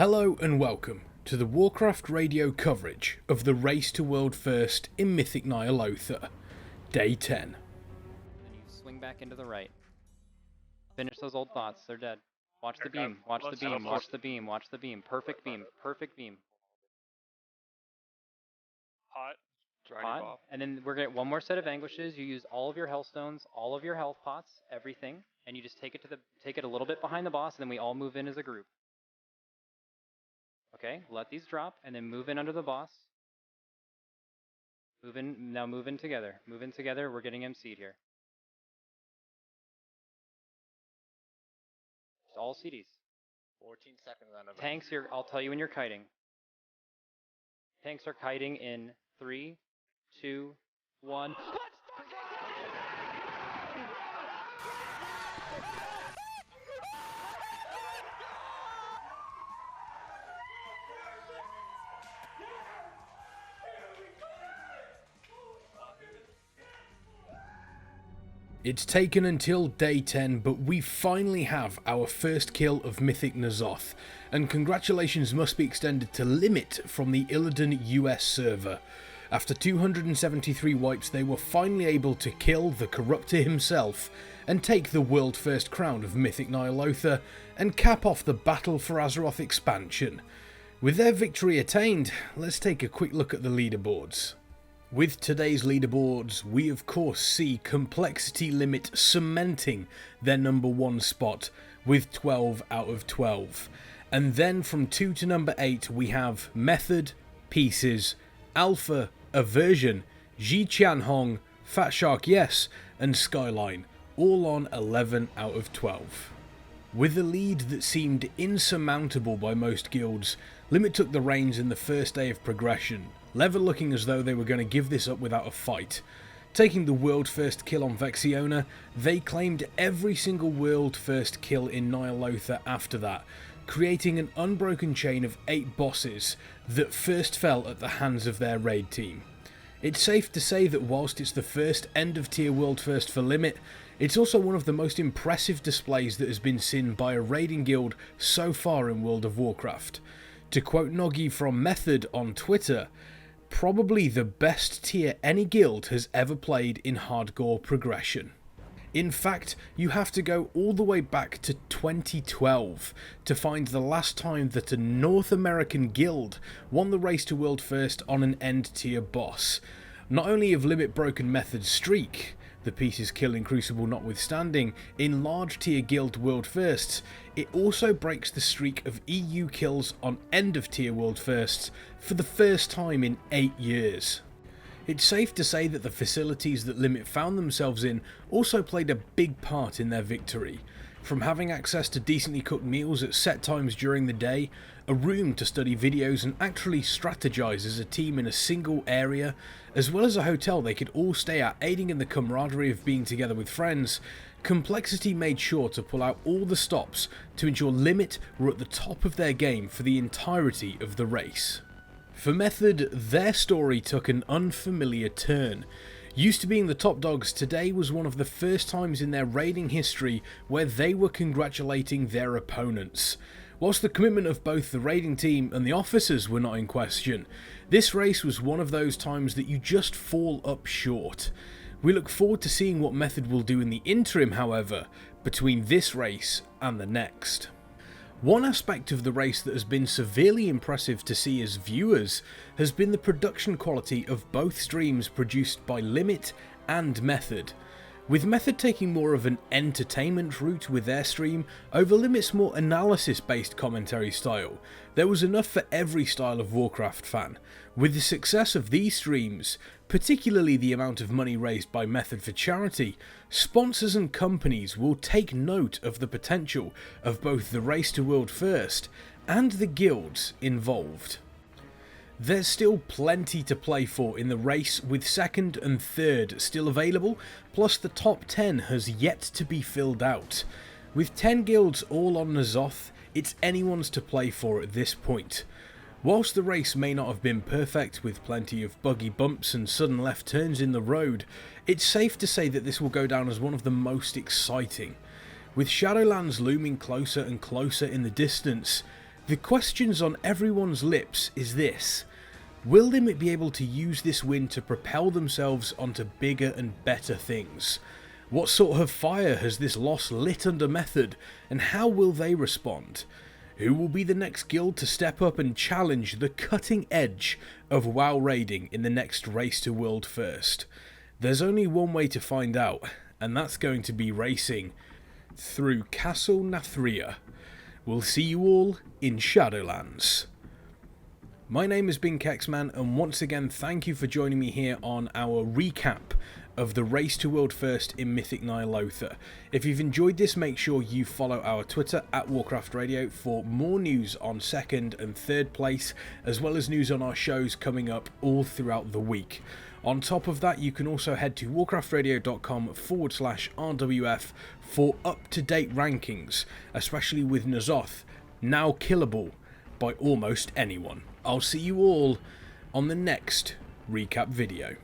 Hello and welcome to the Warcraft Radio coverage of the Race to World First in Mythic Ny'alotha, Day 10. And you swing back into the right. Finish those old thoughts, they're dead. Watch the beam, watch the beam, watch the beam, watch the beam. Perfect beam, perfect beam. Hot. And then we're getting one more set of anguishes. You use all of your health stones, all of your health pots, everything, and you just take it a little bit behind the boss, and then we all move in as a group. Okay, let these drop, and then move in under the boss. Move in together. Move in together, we're getting MC'd here. Just all CDs. 14 seconds on a Tanks, I'll tell you when you're kiting. Tanks are kiting in 3, 2, 1. It's taken until Day 10, but we finally have our first kill of Mythic Ny'alotha, and congratulations must be extended to Limit from the Illidan US server. After 273 wipes, they were finally able to kill the Corruptor himself and take the world first crown of Mythic Ny'alotha and cap off the Battle for Azeroth expansion. With their victory attained, let's take a quick look at the leaderboards. With today's leaderboards, we of course see Complexity Limit cementing their number 1 spot with 12 out of 12. And then from 2 to number 8 we have Method, Pieces, Alpha, Aversion, Ji Hong, Fat Shark Yes, and Skyline, all on 11 out of 12. With a lead that seemed insurmountable by most guilds, Limit took the reins in the first day of progression, Lever looking as though they were going to give this up without a fight. Taking the world first kill on Vexiona, they claimed every single world first kill in Ny'alotha after that, creating an unbroken chain of 8 bosses that first fell at the hands of their raid team. It's safe to say that whilst it's the first end of tier world first for Limit, it's also one of the most impressive displays that has been seen by a raiding guild so far in World of Warcraft. To quote Noggy from Method on Twitter, probably the best tier any guild has ever played in hardcore progression. In fact, you have to go all the way back to 2012 to find the last time that a North American guild won the Race to World First on an end tier boss. Not only have Limit broken Method's streak, the Pieces kill in Crucible notwithstanding, in large tier guild world firsts, it also breaks the streak of EU kills on end of tier world firsts for the first time in 8 years. It's safe to say that the facilities that Limit found themselves in also played a big part in their victory. From having access to decently cooked meals at set times during the day, a room to study videos and actually strategize as a team in a single area, as well as a hotel they could all stay at, aiding in the camaraderie of being together with friends, Complexity made sure to pull out all the stops to ensure Limit were at the top of their game for the entirety of the race. For Method, their story took an unfamiliar turn. Used to being the top dogs, today was one of the first times in their raiding history where they were congratulating their opponents. Whilst the commitment of both the raiding team and the officers were not in question, this race was one of those times that you just fall up short. We look forward to seeing what Method will do in the interim, however, between this race and the next. One aspect of the race that has been severely impressive to see as viewers has been the production quality of both streams produced by Limit and Method. With Method taking more of an entertainment route with their stream over Limit's more analysis based commentary style, there was enough for every style of Warcraft fan. With the success of these streams, particularly the amount of money raised by Method for charity, sponsors and companies will take note of the potential of both the Race to World First and the guilds involved. There's still plenty to play for in the race, with 2nd and 3rd still available, plus the top 10 has yet to be filled out. With 10 guilds all on Ny'alotha, it's anyone's to play for at this point. Whilst the race may not have been perfect, with plenty of buggy bumps and sudden left turns in the road, it's safe to say that this will go down as one of the most exciting. With Shadowlands looming closer and closer in the distance, The questions on everyone's lips is this: will Limit be able to use this win to propel themselves onto bigger and better things? What sort of fire has this loss lit under Method, and how will they respond? Who will be the next guild to step up and challenge the cutting edge of WoW raiding in the next Race to World First? There's only one way to find out, and that's going to be racing through Castle Nathria. We'll see you all in Shadowlands. My name has been Kexman, and once again thank you for joining me here on our recap of the Race to World First in Mythic Ny'alotha. If you've enjoyed this, make sure you follow our Twitter at Warcraft Radio for more news on second and third place, as well as news on our shows coming up all throughout the week. On top of that, you can also head to warcraftradio.com/RWF for up-to-date rankings, especially with Ny'alotha, now killable by almost anyone. I'll see you all on the next recap video.